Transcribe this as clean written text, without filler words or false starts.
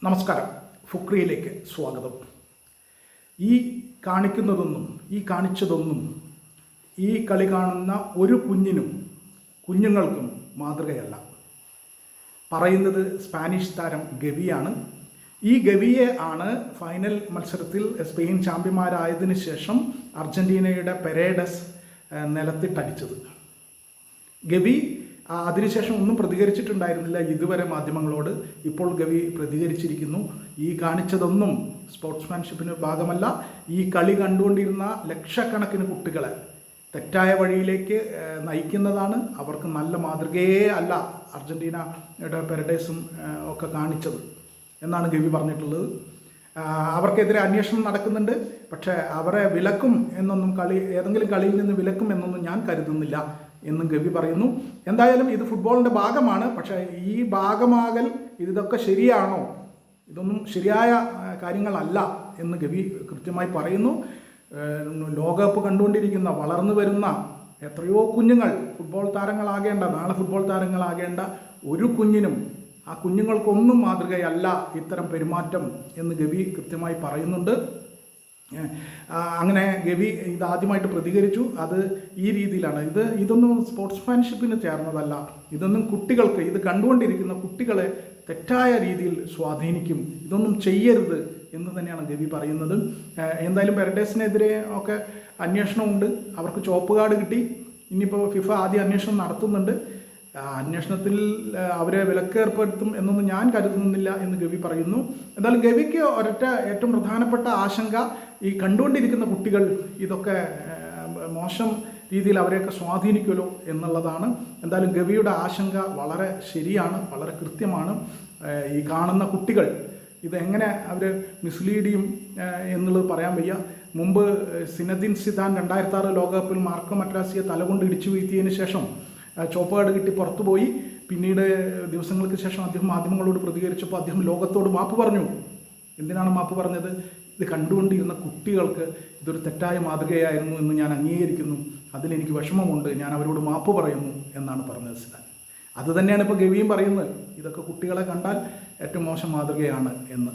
നമസ്കാരം. ഫുക്രിയിലേക്ക് സ്വാഗതം. ഈ കാണിച്ചതൊന്നും ഈ കളി കാണുന്ന ഒരു കുഞ്ഞുങ്ങൾക്കും മാതൃകയല്ല. പറയുന്നത് സ്പാനിഷ് താരം ഗവിയാണ്. ഈ ഗവിയെ ആണ് ഫൈനൽ മത്സരത്തിൽ സ്പെയിൻ ചാമ്പ്യന്മാരായതിനു ശേഷം അർജൻറ്റീനയുടെ പെരേഡസ് നിലത്തിട്ടടിച്ചത്. ഗവി അതിനുശേഷം ഒന്നും പ്രതികരിച്ചിട്ടുണ്ടായിരുന്നില്ല ഇതുവരെ മാധ്യമങ്ങളോട്. ഇപ്പോൾ ഗവി പ്രതികരിച്ചിരിക്കുന്നു. ഈ കാണിച്ചതൊന്നും സ്പോർട്സ്മാൻഷിപ്പിന് ഭാഗമല്ല. ഈ കളി കണ്ടുകൊണ്ടിരുന്ന ലക്ഷക്കണക്കിന് കുട്ടികളെ തെറ്റായ വഴിയിലേക്ക് നയിക്കുന്നതാണ്. അവർക്ക് നല്ല മാതൃകയേ അല്ല അർജൻറ്റീനയുടെ പെരഡേസും ഒക്കെ കാണിച്ചത് എന്നാണ് ഗവി പറഞ്ഞിട്ടുള്ളത്. അവർക്കെതിരെ അന്വേഷണം നടക്കുന്നുണ്ട്. പക്ഷേ അവരെ വിലക്കും എന്നൊന്നും ഏതെങ്കിലും കളിയിൽ നിന്ന് വിലക്കും എന്നൊന്നും ഞാൻ കരുതുന്നില്ല എന്നും ഗവി പറയുന്നു. എന്തായാലും ഇത് ഫുട്ബോളിൻ്റെ ഭാഗമാണ്. പക്ഷേ ഈ ഭാഗമാകൽ ഇതൊക്കെ ശരിയാണോ? ഇതൊന്നും ശരിയായ കാര്യങ്ങളല്ല എന്ന് ഗവി കൃത്യമായി പറയുന്നു. ലോകകപ്പ് കണ്ടുകൊണ്ടിരിക്കുന്ന വളർന്നു വരുന്ന എത്രയോ കുഞ്ഞുങ്ങൾ നാളെ ഫുട്ബോൾ താരങ്ങളാകേണ്ട ഒരു കുഞ്ഞിനും ആ കുഞ്ഞുങ്ങൾക്കൊന്നും മാതൃകയല്ല ഇത്തരം പെരുമാറ്റം എന്ന് ഗവി കൃത്യമായി പറയുന്നുണ്ട്. അങ്ങനെ ഗവി ഇതാദ്യമായിട്ട് പ്രതികരിച്ചു. അത് ഈ രീതിയിലാണ്. ഇതൊന്നും സ്പോർട്സ്മാൻഷിപ്പിന് ചേർന്നതല്ല. ഇതൊന്നും കുട്ടികൾക്ക്, ഇത് കണ്ടുകൊണ്ടിരിക്കുന്ന കുട്ടികളെ തെറ്റായ രീതിയിൽ സ്വാധീനിക്കും. ഇതൊന്നും ചെയ്യരുത് എന്ന് തന്നെയാണ് ഗവി പറയുന്നത്. എന്തായാലും പെരഡേസിനെതിരെ ഒക്കെ അന്വേഷണമുണ്ട്. അവർക്ക് ചുവപ്പ് കാർഡ് കിട്ടി. ഇനിയിപ്പോൾ ഫിഫ ആദ്യം അന്വേഷണം നടത്തുന്നുണ്ട്. അന്വേഷണത്തിൽ അവരെ വിലക്കേർപ്പെടുത്തും എന്നൊന്നും ഞാൻ കരുതുന്നില്ല എന്ന് ഗവി പറയുന്നു. എന്തായാലും ഗവിക്ക് ഏറ്റവും പ്രധാനപ്പെട്ട ആശങ്ക ഈ കണ്ടുകൊണ്ടിരിക്കുന്ന കുട്ടികൾ ഇതൊക്കെ മോശം രീതിയിൽ അവരെയൊക്കെ സ്വാധീനിക്കുമല്ലോ എന്നുള്ളതാണ്. എന്തായാലും ഗവിയുടെ ആശങ്ക വളരെ ശരിയാണ്, വളരെ കൃത്യമാണ്. ഈ കാണുന്ന കുട്ടികൾ ഇതെങ്ങനെ അവർ മിസ്ലീഡ് ചെയ്യും എന്നുള്ളത് പറയാൻ വയ്യ. മുമ്പ് സിനദിൻ സിദാൻ 2006 ലോകകപ്പിൽ മാർക്കോ മട്രാസിയെ തലകൊണ്ട് ഇടിച്ചു വീഴ്ത്തിയതിന് ശേഷം ചുവപ്പ് കാർഡ് കിട്ടി പുറത്തുപോയി. പിന്നീട് ദിവസങ്ങൾക്ക് ശേഷം അദ്ദേഹം മാധ്യമങ്ങളോട് പ്രതികരിച്ചപ്പോൾ അദ്ദേഹം ലോകത്തോട് മാപ്പ് പറഞ്ഞു. എന്തിനാണ് മാപ്പ് പറഞ്ഞത്? ഇത് കണ്ടുകൊണ്ടിരുന്ന കുട്ടികൾക്ക് ഇതൊരു തെറ്റായ മാതൃകയായിരുന്നു എന്ന് ഞാൻ അംഗീകരിക്കുന്നു. അതിലെനിക്ക് വിഷമമുണ്ട്. ഞാൻ അവരോട് മാപ്പ് പറയുന്നു എന്നാണ് പറഞ്ഞത് സിദാൻ. അത് തന്നെയാണ് ഇപ്പോൾ ഗവിയും പറയുന്നത്. ഇതൊക്കെ കുട്ടികളെ കണ്ടാൽ ഏറ്റവും മോശം മാതൃകയാണ് എന്ന്.